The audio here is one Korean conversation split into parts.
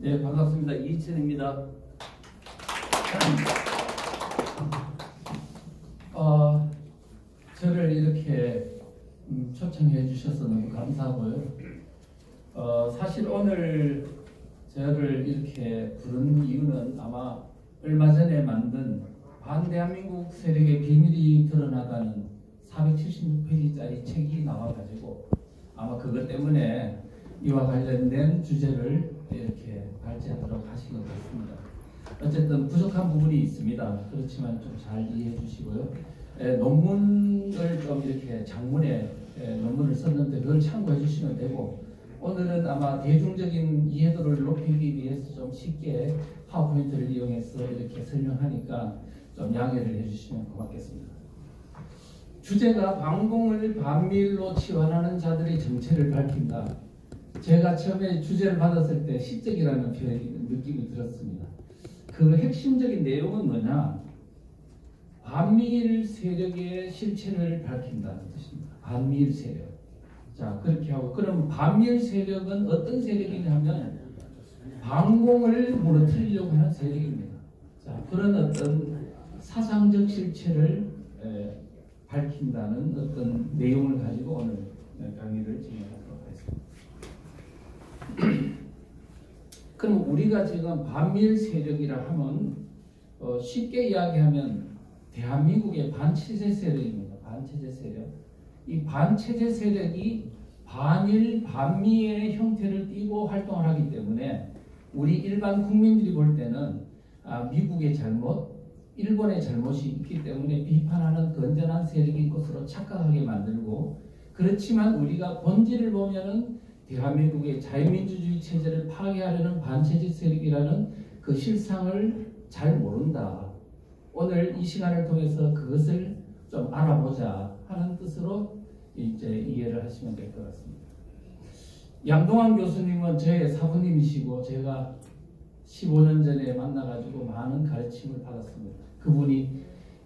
네, 반갑습니다. 이희천입니다. 저를 이렇게 초청해 주셔서 너무 감사하고요. 사실 오늘 저를 이렇게 부른 이유는 아마 얼마 전에 만든 반대한민국 세력의 비밀이 드러나다는 476페이지짜리 책이 나와가지고 아마 그것 때문에 이와 관련된 주제를 이렇게 발제하도록 하신 것 같습니다. 어쨌든 부족한 부분이 있습니다. 그렇지만 좀 잘 이해해 주시고요. 논문을 좀 이렇게 장문에 논문을 썼는데 그걸 참고해 주시면 되고, 오늘은 아마 대중적인 이해도를 높이기 위해서 좀 쉽게 파워포인트를 이용해서 이렇게 설명하니까 좀 양해를 해주시면 고맙겠습니다. 주제가 반공을 반밀로 치환하는 자들의 정체를 밝힌다. 제가 처음에 주제를 받았을 때 시적이라는 느낌이 들었습니다. 그 핵심적인 내용은 뭐냐? 반밀 세력의 실체를 밝힌다는 뜻입니다. 반밀 세력. 자, 그렇게 하고, 그럼 반밀 세력은 어떤 세력이냐면 반공을 무너뜨리려고 하는 세력입니다. 자, 그런 어떤 사상적 실체를 밝힌다는 어떤 내용을 가지고 오늘 강의를 진행하도록 하겠습니다. 그럼 우리가 지금 반밀 세력이라 하면 쉽게 이야기하면 대한민국의 반체제 세력입니다. 반체제 세력. 이 반체제 세력이 반일 반미의 형태를 띠고 활동을 하기 때문에 우리 일반 국민들이 볼 때는 미국의 잘못, 일본의 잘못이 있기 때문에 비판하는 건전한 세력인 것으로 착각하게 만들고, 그렇지만 우리가 본질을 보면은 대한민국의 자유민주주의 체제를 파괴하려는 반체제 세력이라는 그 실상을 잘 모른다. 오늘 이 시간을 통해서 그것을 좀 알아보자 하는 뜻으로 이제 이해를 하시면 될 것 같습니다. 양동환 교수님은 저의 사부님이시고 제가 15년 전에 만나가지고 많은 가르침을 받았습니다. 그분이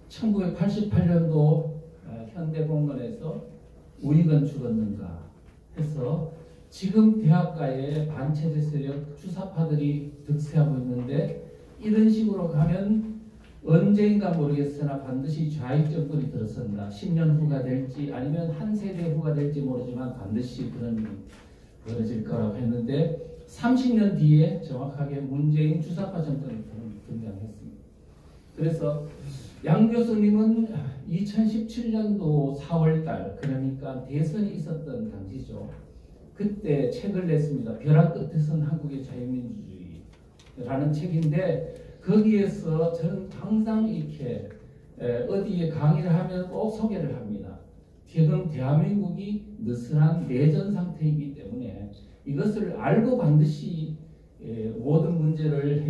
1988년도 현대공원에서 우익은 죽었는가 해서 지금 대학가에 반체제 세력 주사파들이 득세하고 있는데, 이런 식으로 가면 언제인가 모르겠으나 반드시 좌익 정권이 들어선다. 10년 후가 될지 아니면 한 세대 후가 될지 모르지만 반드시 그런 일이 벌어질 거라고 했는데 30년 뒤에 정확하게 문재인 주사파 정권이 등장했습니다. 그래서 양 교수님은 2017년도 4월달, 그러니까 대선이 있었던 당시죠. 그때 책을 냈습니다. 벼랑 끝에선 한국의 자유민주주의라는 책인데, 거기에서 저는 항상 이렇게 어디에 강의를 하면 꼭 소개를 합니다. 지금 대한민국이 느슨한 내전 상태이기 때문에 이것을 알고 반드시 모든 문제를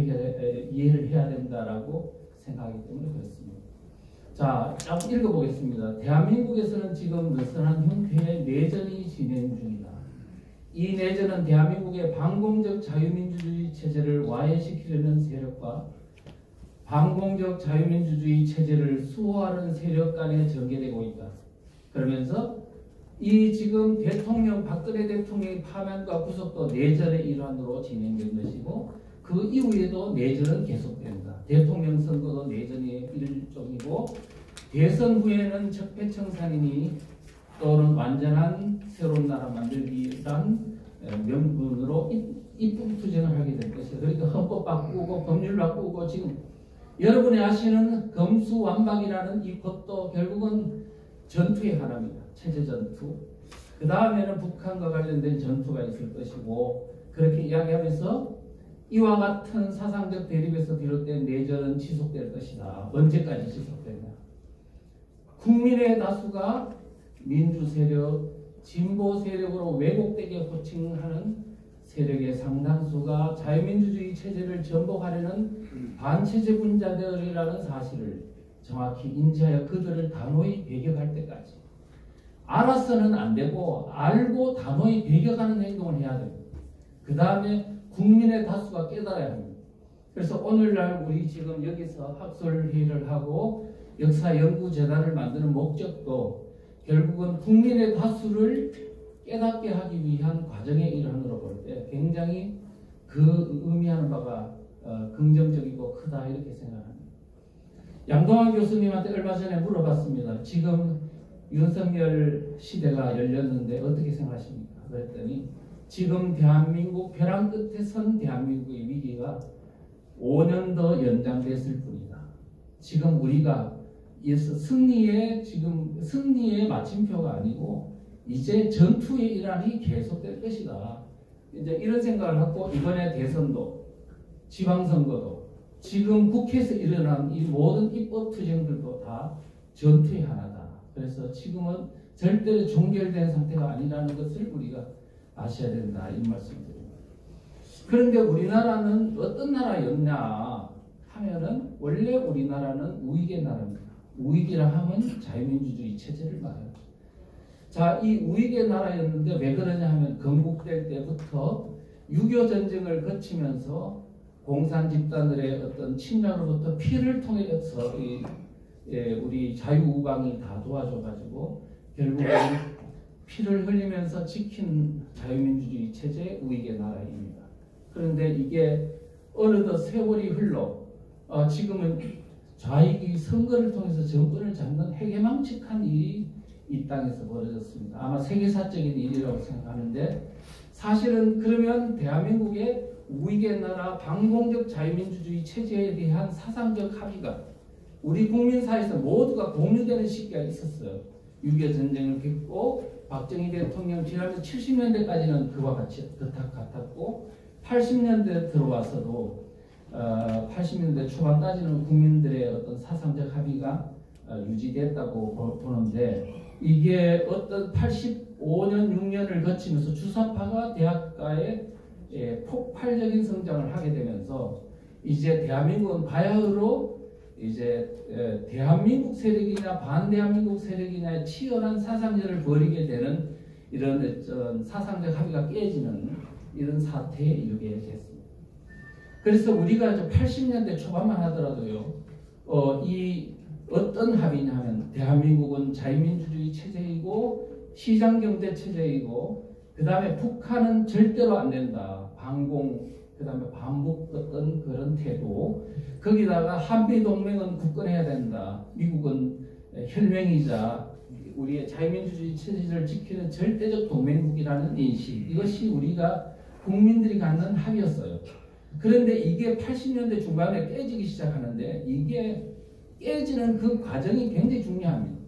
이해를 해야 된다라고 생각하기 때문에 그렇습니다. 자, 쭉 읽어보겠습니다. 대한민국에서는 지금 느슨한 형태의 내전이 진행 중이다. 이 내전은 대한민국의 반공적 자유민주주의 체제를 와해시키려는 세력과 반공적 자유민주주의 체제를 수호하는 세력 간에 전개되고 있다. 그러면서 이 지금 대통령 박근혜 대통령의 파면과 구속도 내전의 일환으로 진행된 것이고, 그 이후에도 내전은 계속된다. 대통령 선거도 내전의 일종이고, 대선 후에는 적폐청산이니 또는 완전한 새로운 나라 만들기 위한 명분으로 입국투쟁을 하게 될 것이다. 그러니까 헌법 바꾸고 법률 바꾸고, 지금 여러분이 아시는 검수완박이라는 이 것도 결국은 전투의 하나입니다. 체제 전투. 그 다음에는 북한과 관련된 전투가 있을 것이고, 그렇게 이야기하면서 이와 같은 사상적 대립에서 비롯된 내전은 지속될 것이다. 언제까지 지속되냐? 국민의 다수가 민주 세력, 진보 세력으로 왜곡되게 호칭하는 세력의 상당수가 자유민주주의 체제를 전복하려는 반체제분자들이라는 사실을 정확히 인지하여 그들을 단호히 배격할 때까지, 알아서는 안 되고 알고 단호히 배격하는 행동을 해야 됩니다. 그 다음에 국민의 다수가 깨달아야 합니다. 그래서 오늘날 우리 지금 여기서 학술회의를 하고 역사연구재단을 만드는 목적도 결국은 국민의 다수를 깨닫게 하기 위한 과정의 일환으로 볼 때 굉장히 그 의미하는 바가 긍정적이고 크다 이렇게 생각합니다. 양동환 교수님한테 얼마 전에 물어봤습니다. 지금 윤석열 시대가 열렸는데 어떻게 생각하십니까? 그랬더니 지금 대한민국 벼랑 끝에 선 대한민국의 위기가 5년 더 연장됐을 뿐이다. 지금 우리가 승리의 마침표가 아니고 이제 전투의 일환이 계속될 것이다. 이제 이런 생각을 하고 이번에 대선도 지방선거도 지금 국회에서 일어난 이 모든 입법 투쟁들도 다 전투의 하나다. 그래서 지금은 절대로 종결된 상태가 아니라는 것을 우리가 아셔야 된다. 이 말씀드립니다. 그런데 우리나라는 어떤 나라였냐 하면은 원래 우리나라는 우익의 나라입니다. 우익이라 하면 자유민주주의 체제를 말해요. 자, 이 우익의 나라였는데 왜 그러냐 하면 건국될 때부터 6.25 전쟁을 거치면서 공산 집단들의 어떤 침략으로부터 피를 통해서 우리 자유우방이 다 도와줘가지고 결국은 피를 흘리면서 지킨 자유민주주의 체제 우익의 나라입니다. 그런데 이게 어느덧 세월이 흘러 지금은 좌익이 선거를 통해서 정권을 잡는 해괴망측한 일이 이 땅에서 벌어졌습니다. 아마 세계사적인 일이라고 생각하는데 사실은 그러면 대한민국의 우익의 나라 반공적 자유민주주의 체제에 대한 사상적 합의가 우리 국민사회에서 모두가 공유되는 시기가 있었어요. 6.25 전쟁을 겪고 박정희 대통령 지나면서 70년대까지는 그와 같이 같았고 80년대 들어와서도 80년대 초반까지는 국민들의 어떤 사상적 합의가 유지됐다고 보는데 이게 어떤 85년 6년을 거치면서 주사파가 대학가에 폭발적인 성장을 하게 되면서 이제 대한민국은 바야흐로 이제 대한민국 세력이냐 반대한민국 세력이냐의 치열한 사상전을 벌이게 되는 이런 사상적 합의가 깨지는 이런 사태에 이르게 됐습니다. 그래서 우리가 80년대 초반만 하더라도요, 이 어떤 합의냐 하면 대한민국은 자유민주주의 체제이고 시장경제 체제이고 그 다음에 북한은 절대로 안 된다. 반공, 그 다음에 반북 어떤 그런 태도. 거기다가 한미동맹은 굳건해야 된다. 미국은 혈맹이자 우리의 자유민주주의 체제를 지키는 절대적 동맹국이라는 인식. 이것이 우리가 국민들이 갖는 합의였어요. 그런데 이게 80년대 중반에 깨지기 시작하는데 이게 깨지는 그 과정이 굉장히 중요합니다.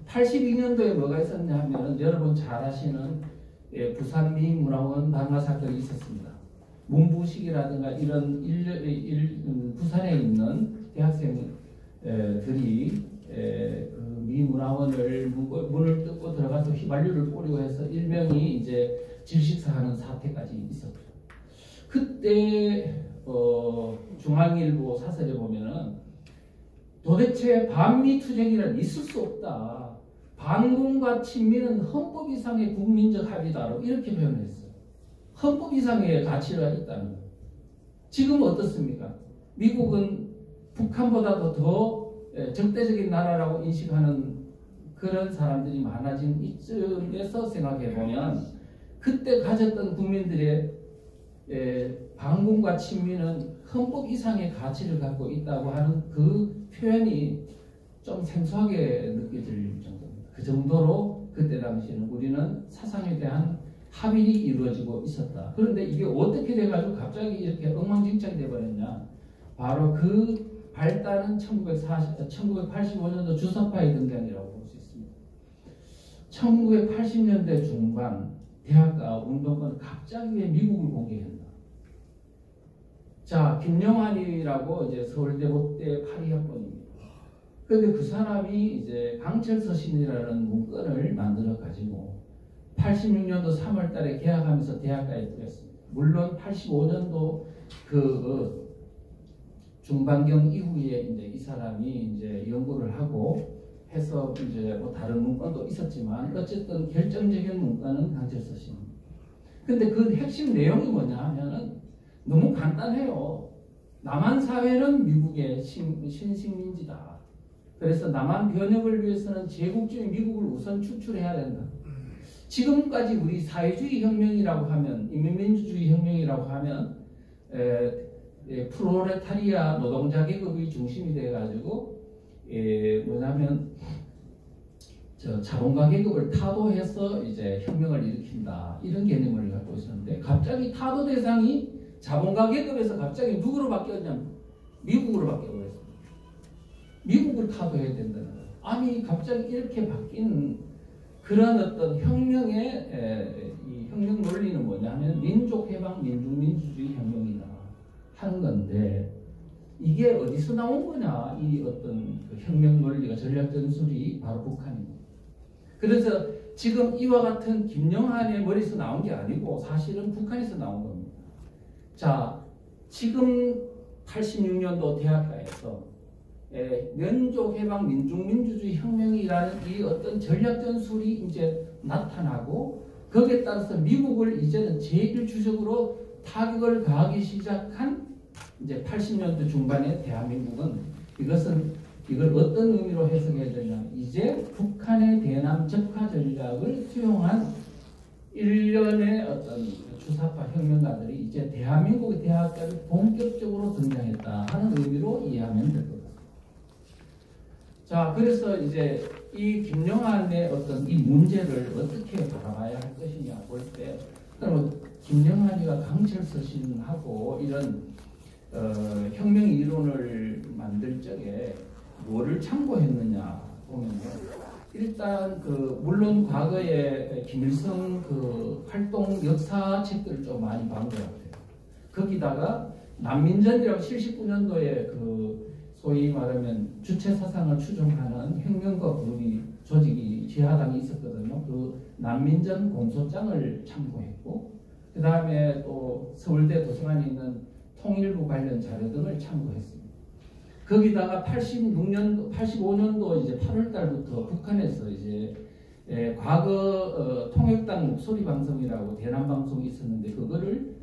82년도에 뭐가 있었냐 하면 여러분 잘 아시는 부산 미문화원 방화 사건이 있었습니다. 문부식이라든가 이런 부산에 있는 대학생들이 그 미문화원을 문을 뜯고 들어가서 휘발유를 뿌리고 해서 일명이 이제 질식사하는 사태까지 있었죠. 그때 중앙일보 사설에 보면은 도대체 반미투쟁이란 있을 수 없다. 반공과 친미는 헌법 이상의 국민적 합의다라고 이렇게 표현했어요. 헌법 이상의 가치가 있다는 거예요. 지금 어떻습니까? 미국은 북한보다도 더 적대적인 나라라고 인식하는 그런 사람들이 많아진 이쯤에서 생각해 보면 그때 가졌던 국민들의 반공과 친미는 헌법 이상의 가치를 갖고 있다고 하는 그 표현이 좀 생소하게 느껴질 정도입니다. 그 정도로 그때 당시에는 우리는 사상에 대한 합의가 이루어지고 있었다. 그런데 이게 어떻게 돼가지고 갑자기 이렇게 엉망진창이 돼버렸냐. 바로 그 발단은 1985년도 주사파의 등장이라고 볼 수 있습니다. 1980년대 중반 대학가 운동권 갑자기 왜 미국을 공개했나. 자, 김영환이라고 이제 서울대 법대 82학번입니다. 그런데 그 사람이 이제 강철서신이라는 문건을 만들어 가지고 86년도 3월 달에 개학하면서 대학가에 들어갔습니다. 물론 85년도 그 중반경 이후에 이제 이 사람이 이제 연구를 하고 해서 이제 뭐 다른 문건도 있었지만 어쨌든 결정적인 문건은 강철서신입니다. 근데 그 핵심 내용이 뭐냐 하면은 너무 간단해요. 남한 사회는 미국의 신식민지다. 그래서 남한 변혁을 위해서는 제국주의 미국을 우선 추출해야 된다. 지금까지 우리 사회주의 혁명이라고 하면, 인민민주주의 혁명이라고 하면 프롤레타리아 노동자 계급이 중심이 돼가지고 뭐냐면 자본가 계급을 타도해서 이제 혁명을 일으킨다, 이런 개념을 갖고 있었는데, 갑자기 타도 대상이 자본가 계급에서 갑자기 누구로 바뀌었냐면 미국으로 바뀌어버렸습니다. 미국을 타도해야 된다는 거예요. 아니 갑자기 이렇게 바뀌는 그런 어떤 혁명의 이 혁명 논리는 뭐냐면 민족해방 민중민주주의 혁명이다 하는 건데, 이게 어디서 나온 거냐, 이 어떤 그 혁명 논리가, 전략 전술이 바로 북한입니다. 그래서 지금 이와 같은 김영한의 머리에서 나온 게 아니고 사실은 북한에서 나온 겁니다. 자, 지금 86년도 대학가에서 민족해방 민중민주주의 혁명이라는 이 어떤 전략 전술이 이제 나타나고, 거기에 따라서 미국을 이제는 제1주적으로 타격을 가하기 시작한 이제 80년대 중반의 대한민국은, 이걸 어떤 의미로 해석해야 되냐, 이제 북한의 대남 적화 전략을 수용한 일련의 어떤 주사파 혁명가들이 이제 대한민국의 대학가에 본격적으로 등장했다 하는 의미로 이해하면 될 것 같습니다. 자, 그래서 이제 이 김영한의 어떤 이 문제를 어떻게 바라봐야 할 것이냐 볼 때, 그러면 김영한이가 강철서 신하고 이런 혁명 이론을 만들 적에 뭐를 참고했느냐 보면요, 일단 물론 과거에 김일성 활동 역사책들을 좀 많이 본 것 같아요. 거기다가 난민전이라고 79년도에 소위 말하면 주체 사상을 추종하는 혁명가 그룹이 조직이 지하당이 있었거든요. 그 난민전 공소장을 참고했고, 그 다음에 또 서울대 도서관에 있는 통일부 관련 자료 등을 참고했습니다. 거기다가 85년도 이제 8월 달부터 북한에서 이제 과거 통역당 목소리 방송이라고 대남 방송이 있었는데, 그거를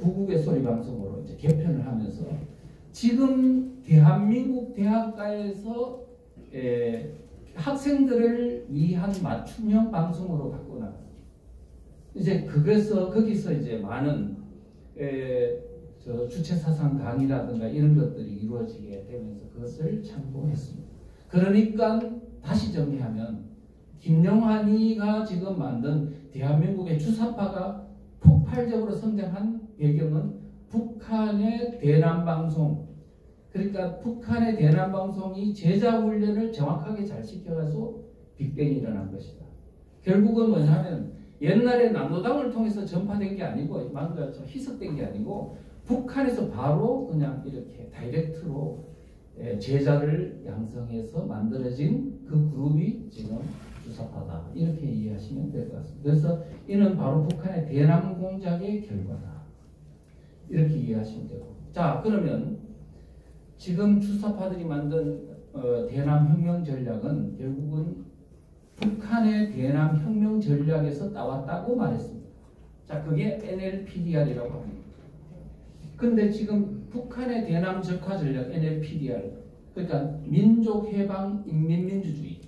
구국의 소리 방송으로 이제 개편을 하면서 지금 대한민국 대학가에서 학생들을 위한 맞춤형 방송으로 바꿔놨습니다. 이제 거기서 이제 많은 주체 사상 강의라든가 이런 것들이 이루어지게 되면서 그것을 참고했습니다. 그러니까 다시 정리하면, 김영환이가 지금 만든 대한민국의 주사파가 폭발적으로 성장한 배경은 북한의 대남방송, 그러니까 북한의 대남방송이 제자훈련을 정확하게 잘 시켜가지고 빅뱅이 일어난 것이다. 결국은 뭐냐면 옛날에 남로당을 통해서 전파된 게 아니고, 희석된 게 아니고, 북한에서 바로 그냥 이렇게 다이렉트로 제자를 양성해서 만들어진 그 그룹이 지금 주사파다, 이렇게 이해하시면 될 것 같습니다. 그래서 이는 바로 북한의 대남 공작의 결과다, 이렇게 이해하시면 되고, 자, 그러면 지금 주사파들이 만든 대남 혁명 전략은 결국은 북한의 대남 혁명 전략에서 따왔다고 말했습니다. 자, 그게 NLPDR이라고 합니다. 근데 지금 북한의 대남 적화 전략 NLPDR, 그러니까 민족해방 인민민주주의.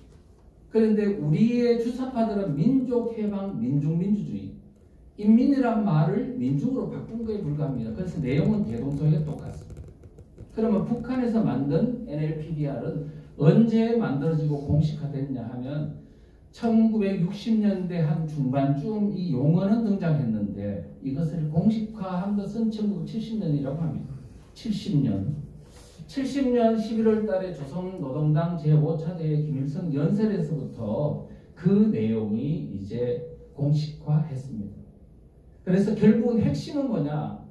그런데 우리의 주사파들은 민족해방 민중민주주의, 인민이란 말을 민중으로 바꾼 거에 불과합니다. 그래서 내용은 대동소이가 똑같습니다. 그러면 북한에서 만든 NLPDR은 언제 만들어지고 공식화됐냐 하면 1960년대 한 중반쯤 이 용어는 등장했는데, 이것을 공식화한 것은 1970년이라고 합니다. 70년 11월 달에 조선노동당 제5차 대회 김일성 연설에서부터 그 내용이 이제 공식화했습니다. 그래서 결국은 핵심은 뭐냐,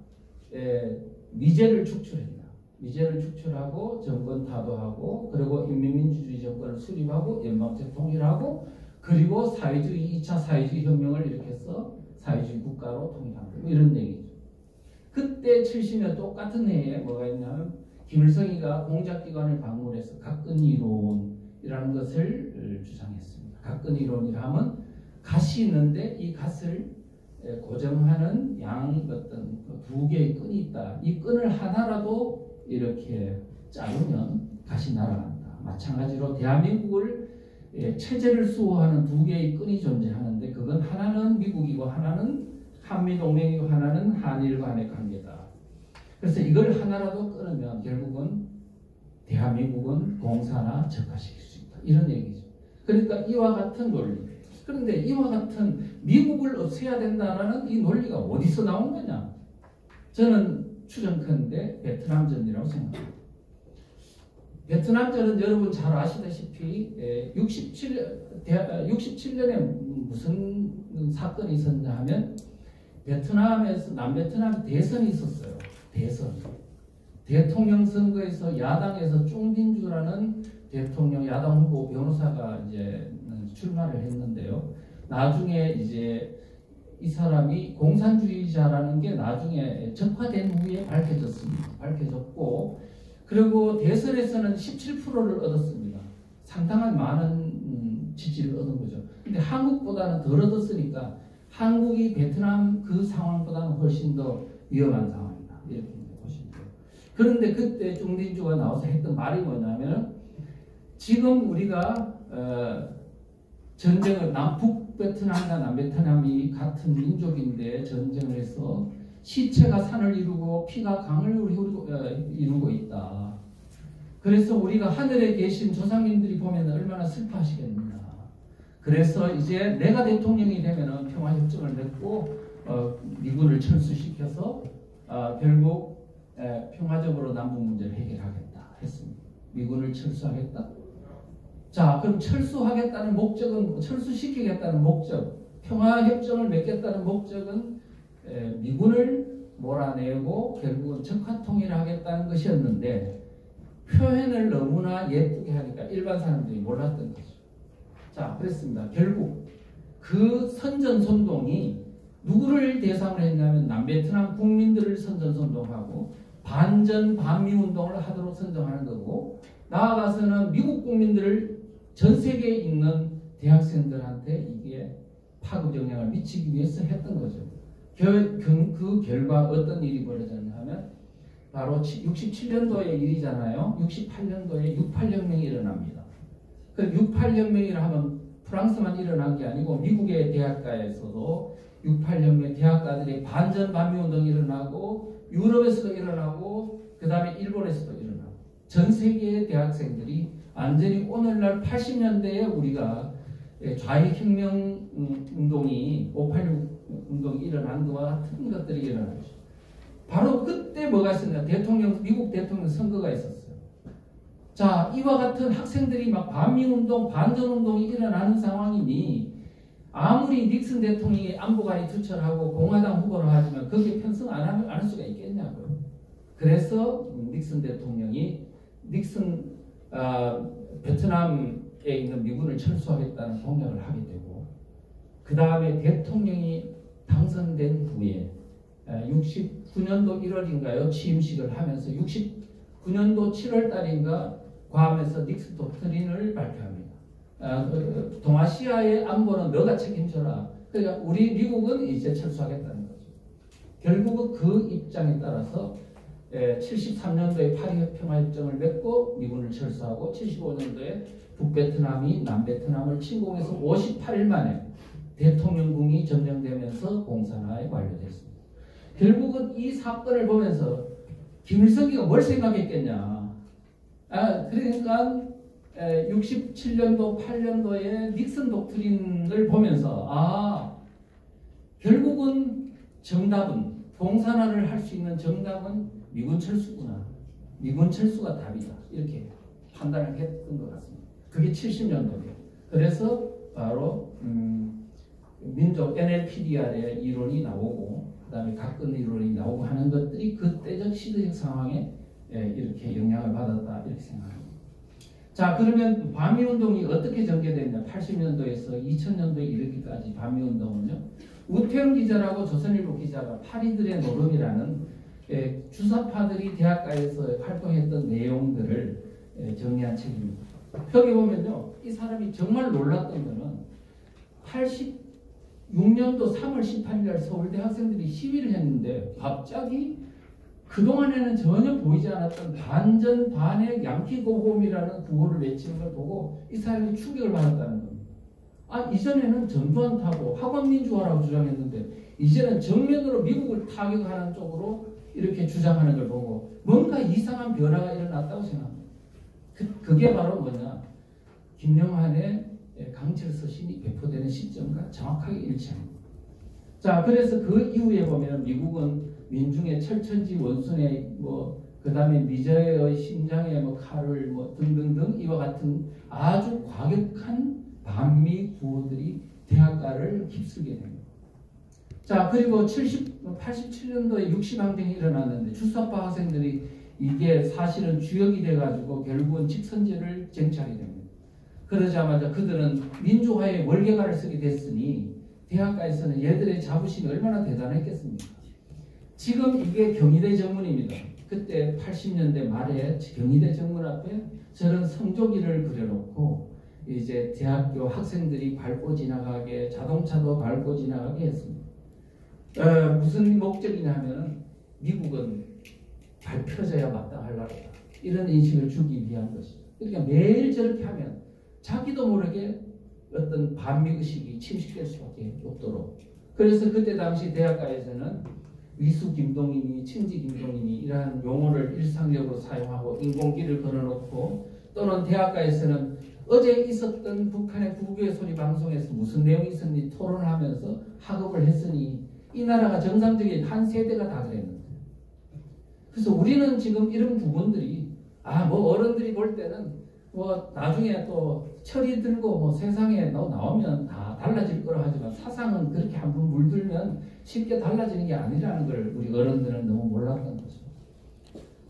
미제를 축출했다. 미제를 축출하고 정권 타도하고, 그리고 인민민주주의 정권을 수립하고 연방제 통일하고, 그리고 2차 사회주의 혁명을 일으켜서 사회주의 국가로 통일하고, 뭐 이런 얘기죠. 그때 70년 똑같은 해에 뭐가 있냐면, 김일성이가 공작기관을 방문해서 각근이론이라는 것을 주장했습니다. 각근이론이라면 갓이 있는데 이 갓을 고정하는 어떤 두 개의 끈이 있다. 이 끈을 하나라도 이렇게 자르면 갓이 날아간다. 마찬가지로 대한민국을 체제를 수호하는 두 개의 끈이 존재하는데 그건 하나는 미국이고 하나는 한미동맹이고 하나는 한일 간의 관계다. 그래서 이걸 하나라도 끊으면 결국은 대한민국은 공산화 적화시킬 수 있다. 이런 얘기죠. 그러니까 이와 같은 논리. 그런데 이와 같은 미국을 없애야 된다는 이 논리가 어디서 나온 거냐? 저는 추정컨대 베트남전이라고 생각합니다. 베트남전은 여러분 잘 아시다시피 67년에 무슨 사건이 있었냐 하면 베트남에서 남베트남 대선이 있었어요. 대선. 대통령 선거에서 야당에서 쫑딘주라는 대통령 야당 후보 변호사가 이제 출마를 했는데요. 나중에 이제 이 사람이 공산주의자라는 게 나중에 적화된 후에 밝혀졌습니다. 밝혀졌고 그리고 대선에서는 17%를 얻었습니다. 상당한 많은 지지를 얻은 거죠. 근데 한국보다는 덜 얻었으니까 한국이 베트남 그 상황보다는 훨씬 더 위험한 상황이다. 이렇게 보시면 돼요. 그런데 그때 쫑딘주가 나와서 했던 말이 뭐냐면 지금 우리가 전쟁을 북베트남과 남베트남이 같은 민족인데 전쟁을 해서 시체가 산을 이루고 피가 강을 이루고 있다. 그래서 우리가 하늘에 계신 조상님들이 보면 얼마나 슬퍼하시겠느냐. 그래서 이제 내가 대통령이 되면 평화협정을 맺고 미군을 철수시켜서 결국 평화적으로 남북 문제를 해결하겠다 했습니다. 미군을 철수하겠다. 자, 그럼 철수하겠다는 목적은 철수시키겠다는 목적, 평화협정을 맺겠다는 목적은 미군을 몰아내고 결국은 적화통일을 하겠다는 것이었는데 표현을 너무나 예쁘게 하니까 일반 사람들이 몰랐던 거죠. 자, 그랬습니다. 결국 그 선전선동이 누구를 대상으로 했냐면 남베트남 국민들을 선전선동하고 반전 반미운동을 하도록 선정하는 거고 나아가서는 미국 국민들을 전 세계에 있는 대학생들한테 이게 파급 영향을 미치기 위해서 했던 거죠. 그 결과 어떤 일이 벌어졌냐 하면 바로 67년도의 일이잖아요. 68년도에 68혁명이 일어납니다. 그 68혁명이라 하면 프랑스만 일어난 게 아니고 미국의 대학가에서도 68혁명 대학가들의 반전 반미운동이 일어나고 유럽에서도 일어나고 그 다음에 일본에서도 일어나고 전 세계의 대학생들이 완전히 오늘날 80년대에 우리가 좌익혁명 운동이 586 운동이 일어난 것과 같은 것들이 일어나죠. 바로 그때 뭐가 있었냐? 미국 대통령 선거가 있었어요. 자, 이와 같은 학생들이 막 반미운동, 반전운동이 일어나는 상황이니 아무리 닉슨 대통령이 안보관이 투철하고 공화당 후보를 하지만 거기에 편승 안 할 수가 있겠냐고요. 그래서 닉슨 대통령이 베트남에 있는 미군을 철수하겠다는 공약을 하게 되고 그 다음에 대통령이 당선된 후에 69년도 1월인가요? 취임식을 하면서 69년도 7월 달인가 괌에서 닉슨 독트린을 발표합니다. 동아시아의 안보는 너가 책임져라. 그러니까 우리 미국은 이제 철수하겠다는 거죠. 결국은 그 입장에 따라서 73년도에 파리 평화협정을 맺고 미군을 철수하고 75년도에 북베트남이 남베트남을 침공해서 58일 만에 대통령궁이 점령되면서 공산화에 완료됐습니다. 결국은 이 사건을 보면서 김일성이가 뭘 생각했겠냐. 그러니까 67년도 8년도에 닉슨 독트린을 보면서 결국은 정답은 공산화를 할 수 있는 정답은 미군 철수구나. 미군 철수가 답이다. 이렇게 판단을 했던 것 같습니다. 그게 70년도예요. 그래서 바로 민족 NLPDR의 이론이 나오고 그 다음에 각근 이론이 나오고 하는 것들이 그때적 시대적 상황에 이렇게 영향을 받았다 이렇게 생각합니다. 자, 그러면 반미운동이 어떻게 전개됐냐? 80년도에서 2000년도에 이르기까지 반미운동은요. 우태영 기자라고 조선일보 기자가 파리들의 노름이라는 주사파들이 대학가에서 활동했던 내용들을 정리한 책입니다. 여기 보면요. 이 사람이 정말 놀랐던 거는 86년도 3월 18일 날 서울대 학생들이 시위를 했는데 갑자기 그동안에는 전혀 보이지 않았던 반전 반의 양키고홈이라는 구호를 외치는 걸 보고 이 사람이 충격을 받았다는 겁니다. 이전에는 전두환 타고 학원민주화라고 주장했는데 이제는 정면으로 미국을 타격하는 쪽으로 이렇게 주장하는 걸 보고 뭔가 이상한 변화가 일어났다고 생각합니다. 그게 바로 뭐냐? 김영환의 강철 서신이 배포되는 시점과 정확하게 일치합니다. 자, 그래서 그 이후에 보면 미국은 민중의 철천지 원순의 그 다음에 미저의 심장의 칼을 등등등 이와 같은 아주 과격한 반미 구호들이 대학가를 휩쓸게 됩니다. 자, 그리고 87년도에 60항쟁이 일어났는데 주사파 학생들이 이게 사실은 주역이 돼가지고 결국은 직선제를 쟁취하게 됩니다. 그러자마자 그들은 민주화의 월계가를 쓰게 됐으니 대학가에서는 얘들의 자부심이 얼마나 대단했겠습니까? 지금 이게 경희대 정문입니다. 그때 80년대 말에 경희대 정문 앞에 저런 성조기를 그려놓고 이제 대학교 학생들이 밟고 지나가게, 자동차도 밟고 지나가게 했습니다. 무슨 목적이냐면 미국은 밟혀져야 마땅할 나라다, 이런 인식을 주기 위한 것이죠. 그러니까 매일 저렇게 하면 자기도 모르게 어떤 반미의식이 침식될 수밖에 없도록. 그래서 그때 당시 대학가에서는 위수 김동인이, 친지 김동인이 이러한 용어를 일상적으로 사용하고 인공기를 걸어놓고, 또는 대학가에서는 어제 있었던 북한의 국외 소리 방송에서 무슨 내용이 있었는지 토론을 하면서 학업을 했으니 이 나라가 정상적인 한 세대가 다 그랬는데, 그래서 우리는 지금 이런 부분들이 어른들이 볼 때는 나중에 또 철이 들고 세상에 나오면 다 달라질 거라 하지만 사상은 그렇게 한번 물들면 쉽게 달라지는 게 아니라는 걸 우리 어른들은 너무 몰랐던 거죠.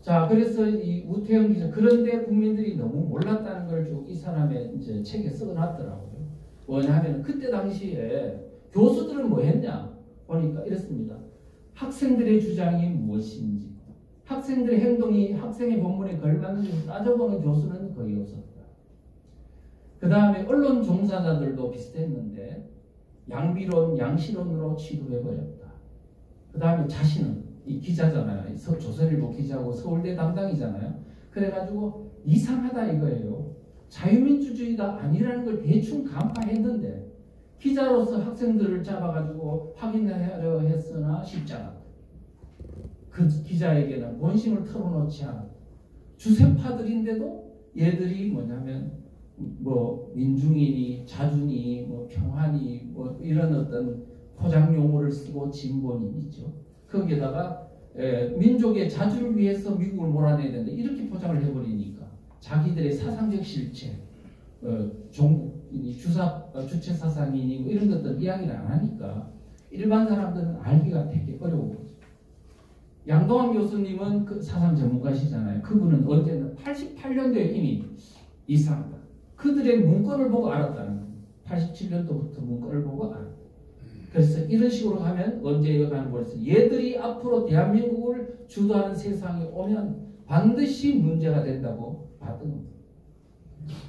자, 그래서 이 우태영 기자, 그런데 국민들이 너무 몰랐다는 걸 쭉 이 사람의 이제 책에 써놨더라고요. 뭐냐면 그때 당시에 교수들은 뭐 했냐 보니까 이렇습니다. 학생들의 주장이 무엇인지, 학생들의 행동이 학생의 본문에 걸맞는지 따져보는 교수는 거의 없었다. 그 다음에 언론 종사자들도 비슷했는데 양비론, 양시론으로 취급해버렸다. 그 다음에 자신은 이 기자잖아요. 조선일보 기자고 서울대 담당이잖아요. 그래가지고 이상하다 이거예요. 자유민주주의가 아니라는 걸 대충 간파했는데 기자로서 학생들을 잡아가지고 확인하려 했으나 쉽지 않았다. 그 기자에게는 본심을 털어놓지 않았다. 주세파들인데도 얘들이 뭐냐면 민중이니 자주니 평화니 이런 어떤 포장 용어를 쓰고 진본인이죠. 거기에다가 민족의 자주를 위해서 미국을 몰아내야 되는데 이렇게 포장을 해버리니까 자기들의 사상적 실체, 종국이니 주체 사상이니 이런 것들 이야기를 안 하니까 일반 사람들은 알기가 되게 어려운 거죠. 양동환 교수님은 그 사상 전문가시잖아요. 그분은 언제나 88년도에 이미 이상하다. 그들의 문건을 보고 알았다는 거예요. 87년도부터 문건을 보고 알았다. 그래서 이런 식으로 하면 언제 가는 거에서 얘들이 앞으로 대한민국을 주도하는 세상이 오면 반드시 문제가 된다고 봤던 겁니다.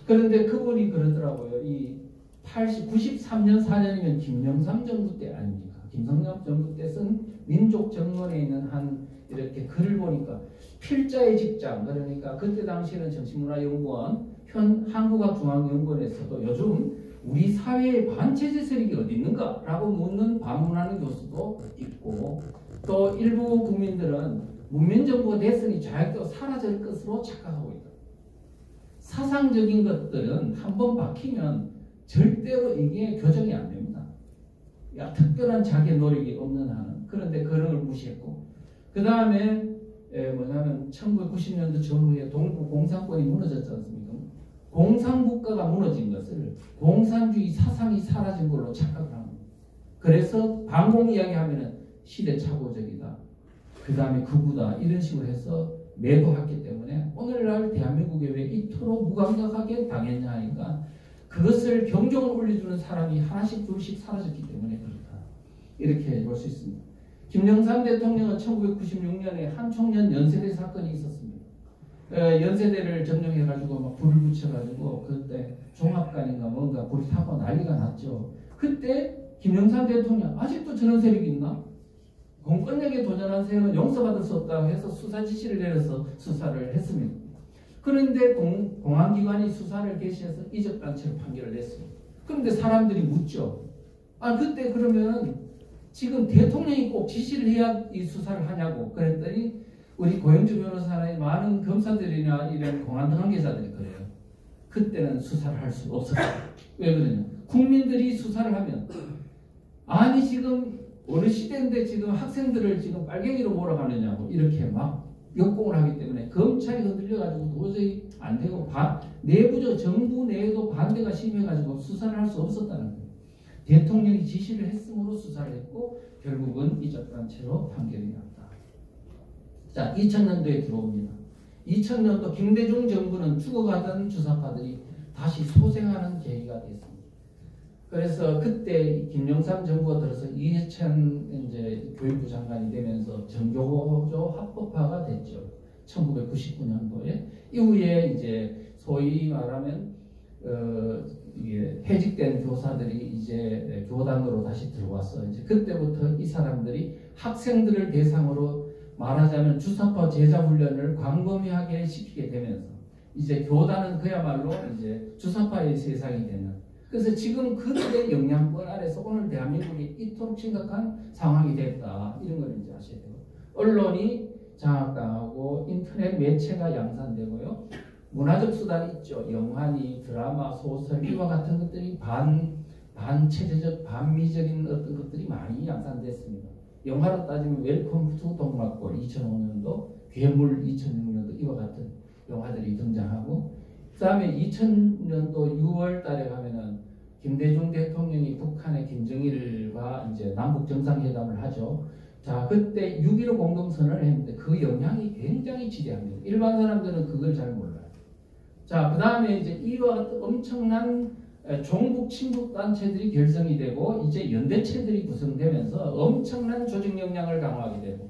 그런데 그분이 그러더라고요. 이 93년 4년이면 김영삼 정부 때 아닙니까? 김영삼 정부 때 쓴 민족 정론에 있는 한 이렇게 글을 보니까 필자의 직장, 그러니까 그때 당시에는 정신문화연구원, 현 한국학중앙연구원에서도 요즘 우리 사회의 반체제 세력이 어디 있는가? 라고 묻는 반문하는 교수도 있고, 또 일부 국민들은 문민정부가 됐으니 좌익도 사라질 것으로 착각하고 있다. 사상적인 것들은 한번 박히면 절대로 이게 교정이 안 됩니다. 특별한 자기 노력이 없는 한은. 그런데 그런 걸 무시했고, 그 다음에 뭐냐면 1990년도 전후에 동부 공산권이 무너졌지 않습니까? 공산국가가 무너진 것을 공산주의 사상이 사라진 걸로 착각을 합니다. 그래서 반공 이야기하면은 시대착오적이다, 그 다음에 극우다, 이런 식으로 해서 매도했기 때문에 오늘날 대한민국에 왜 이토록 무감각하게 당했냐 하니까 그것을 경종을 울려주는 사람이 하나씩 둘씩 사라졌기 때문에 그렇다, 이렇게 볼 수 있습니다. 김영삼 대통령은 1996년에 한 청년 연세대 사건이 있었습니다. 연세대를 점령해가지고 막 불을 붙여가지고 그때 종합관인가 뭔가 불이 타고 난리가 났죠. 그때 김영삼 대통령 아직도 저런 세력이 있나? 공권력에 도전한 세력은 용서받을 수 없다고 해서 수사 지시를 내려서 수사를 했습니다. 그런데 공안기관이 수사를 개시해서 이적단체로 판결을 냈습니다. 그런데 사람들이 묻죠. 그때 그러면 지금 대통령이 꼭 지시를 해야 이 수사를 하냐고 그랬더니 우리 고영주 변호사의 많은 검사들이나 이런 공안 관계자들이 그래요. 그때는 수사를 할 수 없었어요. 왜 그러냐? 국민들이 수사를 하면 지금 어느 시대인데 지금 학생들을 지금 빨갱이로 몰아가느냐고 이렇게 막 역공을 하기 때문에 검찰이 흔들려가지고 도저히 안 되고 내부적 정부 내에도 반대가 심해가지고 수사를 할 수 없었다는 거예요. 대통령이 지시를 했으므로 수사를 했고 결국은 이적단체로 판결이 났다. 자, 2000년도에 들어옵니다. 2000년도 김대중 정부는 죽어가던 주사파들이 다시 소생하는 계기가 됐습니다. 그래서 그때 김영삼 정부가 들어서 이해찬 이제 교육부 장관이 되면서 정교조 합법화가 됐죠. 1999년도에 이후에 이제 소위 말하면 이게 해직된 교사들이 이제 교단으로 다시 들어와서 이제 그때부터 이 사람들이 학생들을 대상으로 말하자면 주사파 제자 훈련을 광범위하게 시키게 되면서 이제 교단은 그야말로 이제 주사파의 세상이 되는. 그래서 지금 그들의 영향권 아래서 오늘 대한민국이 이토록 심각한 상황이 됐다. 이런 걸 이제 아셔야 돼요. 언론이 장악당하고 인터넷 매체가 양산되고요. 문화적 수단이 있죠. 영화니 드라마, 소설 이와 같은 것들이 반체제적, 반미적인 어떤 것들이 많이 양산됐습니다. 영화로 따지면 웰컴 투 동막골 2005년도, 괴물 2006년도 이와 같은 영화들이 등장하고 그 다음에 2000년도 6월 달에 가면은 김대중 대통령이 북한의 김정일과 이제 남북 정상회담을 하죠. 자, 그때 6.15 공동선언을 했는데 그 영향이 굉장히 지대합니다. 일반 사람들은 그걸 잘 몰라요. 자, 그 다음에 이제 이와 같은 엄청난 종북 친북 단체들이 결성이 되고 이제 연대체들이 구성되면서 엄청난 조직 역량을 강화하게 되고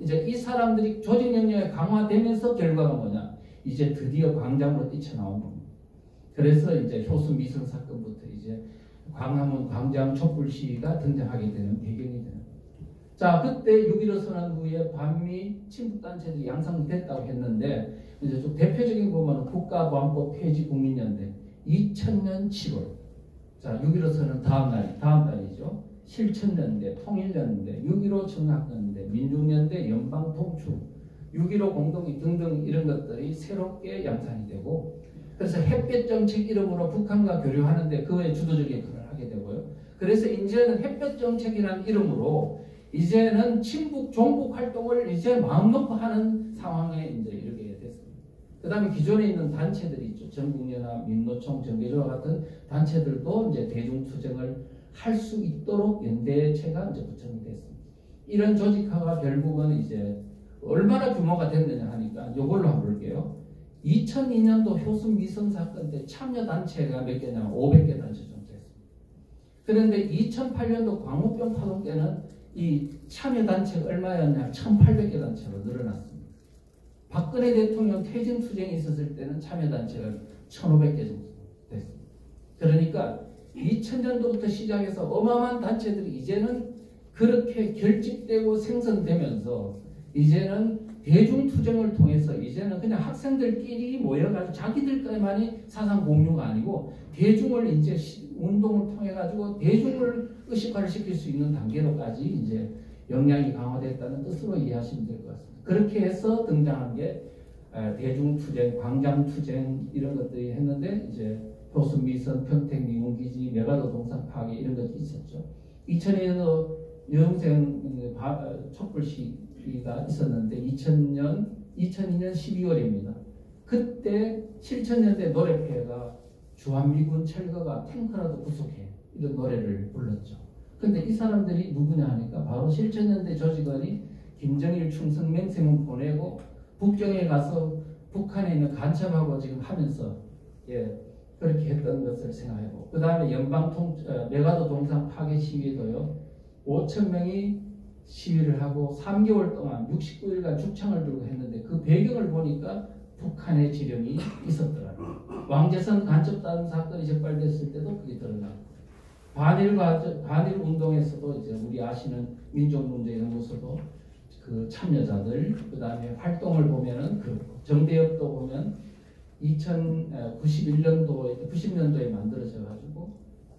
이제 이 사람들이 조직 역량이 강화되면서 결과가 뭐냐? 이제 드디어 광장으로 뛰쳐나온 겁니다. 그래서 이제 효수 미성 사건부터 이제 광화문 광장 촛불 시위가 등장하게 되는 배경이 되는 겁니다. 자, 그때 6.15 선언 후에 반미 친북단체들이 양상됐다고 했는데 이제 좀 대표적인 보면 국가보안법 폐지 국민연대 2000년 7월. 자, 6.15 선언 다음 달이죠. 실천연대, 통일연대, 6.15 청학연대, 민중연대, 연방통추, 6.15 공동이 등등 이런 것들이 새롭게 양산이 되고 그래서 햇볕 정책 이름으로 북한과 교류하는데 그의 주도적인 역할을 하게 되고요. 그래서 이제는 햇볕 정책이라는 이름으로 이제는 친북, 종북 활동을 이제 마음 놓고 하는 상황에 이제 이르게 됐습니다. 그 다음에 기존에 있는 단체들이 있죠. 전국연합, 민노총, 정계조와 같은 단체들도 이제 대중투쟁을 할 수 있도록 연대체가 이제 구성이 됐습니다. 이런 조직화가 결국은 이제 얼마나 규모가 됐느냐 하니까 이걸로 한번 볼게요. 2002년도 효수 미성 사건 때 참여단체가 몇 개냐면 500개 단체 정도 됐습니다. 그런데 2008년도 광우병 파동 때는 이 참여단체가 얼마였냐 1800개 단체로 늘어났습니다. 박근혜 대통령 퇴진 투쟁이 있었을 때는 참여단체가 1500개 정도 됐습니다. 그러니까 2000년도부터 시작해서 어마어마한 단체들이 이제는 그렇게 결집되고 생성되면서 이제는 대중투쟁을 통해서 이제는 그냥 학생들끼리 모여가지고 자기들만이 사상 공유가 아니고 대중을 이제 운동을 통해 가지고 대중을 의식화시킬 수 있는 단계로까지 이제 역량이 강화됐다는 뜻으로 이해하시면 될 것 같습니다. 그렇게 해서 등장한 게 대중투쟁, 광장투쟁 이런 것들이 했는데 이제 효수 미선, 평택 미군기지, 메가더 동상 파괴 이런 것이 있었죠. 2002년도 여동생 촛불 시위가 있었는데 2002년 12월입니다. 그때 실천연대 노래회가 주한미군 철거가 탱크라도 구속해 이런 노래를 불렀죠. 근데 이 사람들이 누구냐 하니까 바로 실천연대 조직원이 김정일 충성 맹세문 보내고 북경에 가서 북한에 있는 간첩하고 지금 하면서 그렇게 했던 것을 생각해보고 그 다음에 메가더 동상 파괴 시위도요 5,000명이 시위를 하고 3개월 동안 69일간 죽창을 들고 했는데 그 배경을 보니까 북한의 지령이 있었더라고요. 왕재선 간첩단 사건이 적발됐을 때도 그게 드러나고 반일 운동에서도 이제 우리 아시는 민족문제연구소도 그 참여자들, 그 다음에 활동을 보면은 그렇고, 정대협도 보면 90년도에 만들어져가지고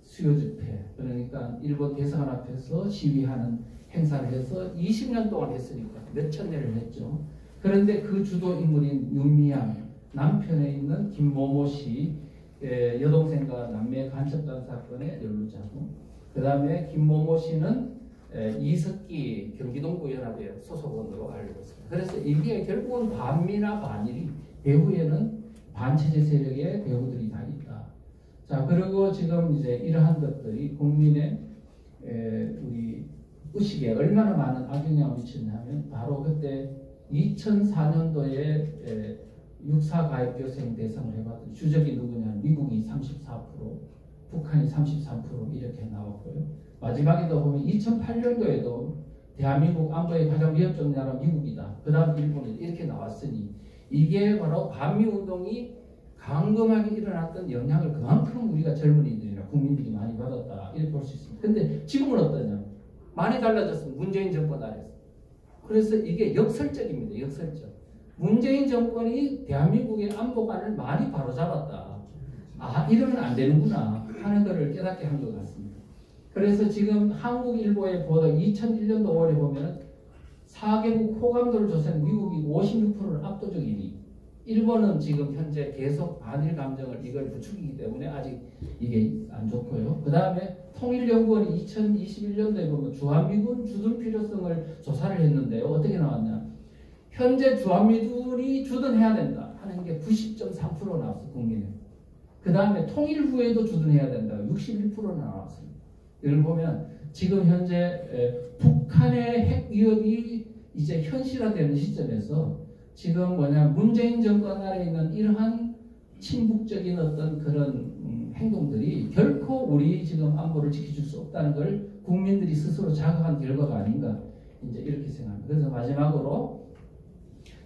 수요 집회, 그러니까 일본 대사관 앞에서 시위하는 행사를 해서 20년 동안 했으니까 몇천 년을 했죠. 그런데 그 주도 인물인 윤미향, 남편에 있는 김모모 씨, 여동생과 남매 간첩단 사건의 연루자고, 그 다음에 김모모 씨는 이석기 경기동구 연합회 소속원으로 알고 있습니다. 그래서 이게 결국은 반미나 반일이 배후에는 반체제 세력의 배후들이 다 있다. 자, 그리고 지금 이제 이러한 것들이 국민의 우리 의식에 얼마나 많은 악영향을 미쳤냐면 바로 그때 2004년도에 육사 가입교생 대상을 해봤더니 주적이 누구냐면 미국이 34%, 북한이 33% 이렇게 나왔고요. 마지막에도 보면 2008년도에도 대한민국 안보의 가장 위협적 나라 미국이다. 그 다음 일본이다. 이렇게 나왔으니 이게 바로 반미운동이 강금하게 일어났던 영향을 그만큼 우리가 젊은이들이나 국민들이 많이 받았다. 이렇게 볼 수 있습니다. 근데 지금은 어떠냐? 많이 달라졌습니다. 문재인 정권 아래서. 그래서 이게 역설적입니다. 역설적. 문재인 정권이 대한민국의 안보관을 많이 바로잡았다. 아, 이러면 안 되는구나 하는 것을 깨닫게 한 것 같습니다. 그래서 지금 한국일보의 보도 2001년도 5월에 보면 4개국 호감도를 조사한 미국이 56%를 압도적이니 일본은 지금 현재 계속 반일 감정을 이걸 부추기기 때문에 아직 이게 안 좋고요. 그 다음에 통일연구원이 2021년도에 보면 주한미군 주둔 필요성을 조사를 했는데요. 어떻게 나왔냐? 현재 주한미군이 주둔해야 된다 하는 게 90.3% 나왔어요. 국민에. 그 다음에 통일 후에도 주둔해야 된다. 61%나 나왔습니다. 이걸 보면 지금 현재 북한의 핵 위협이 이제 현실화되는 시점에서 지금 문재인 정권 아래 있는 이러한 친북적인 어떤 그런 행동들이 결코 우리 지금 안보를 지켜줄 수 없다는 걸 국민들이 스스로 자각한 결과가 아닌가 이제 이렇게 생각합니다. 그래서 마지막으로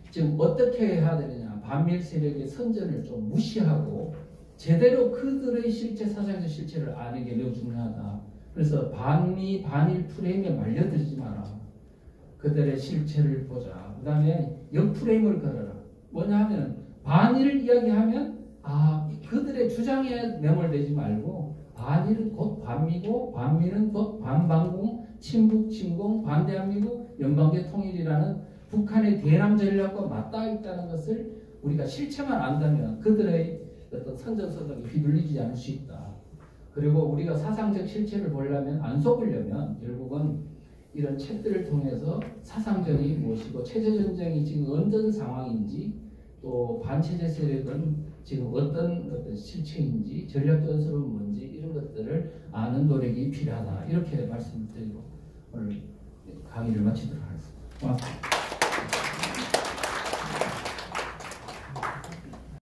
지금 어떻게 해야 되느냐? 반밀 세력의 선전을 좀 무시하고 제대로 그들의 실체, 사상적 실체를 아는 게 매우 중요하다. 그래서 반미, 반일 프레임에 말려들지 마라. 그들의 실체를 보자. 그 다음에 역프레임을 걸어라. 뭐냐 하면 반일을 이야기하면 그들의 주장에 매몰되지 말고 반일은 곧 반미고 반미는 곧 반반공, 친북, 친공, 반대한민국, 연방제 통일이라는 북한의 대남 전략과 맞닿아 있다는 것을 우리가 실체만 안다면 그들의 어떤 선전선동에 휘둘리지 않을 수 있다. 그리고 우리가 사상적 실체를 보려면 안 속으려면 결국은 이런 책들을 통해서 사상전이 무엇이고 체제전쟁이 지금 어떤 상황인지 또 반체제 세력은 지금 어떤 실체인지 전략 전술은 뭔지 이런 것들을 아는 노력이 필요하다. 이렇게 말씀을 드리고 오늘 강의를 마치도록 하겠습니다. 고맙습니다.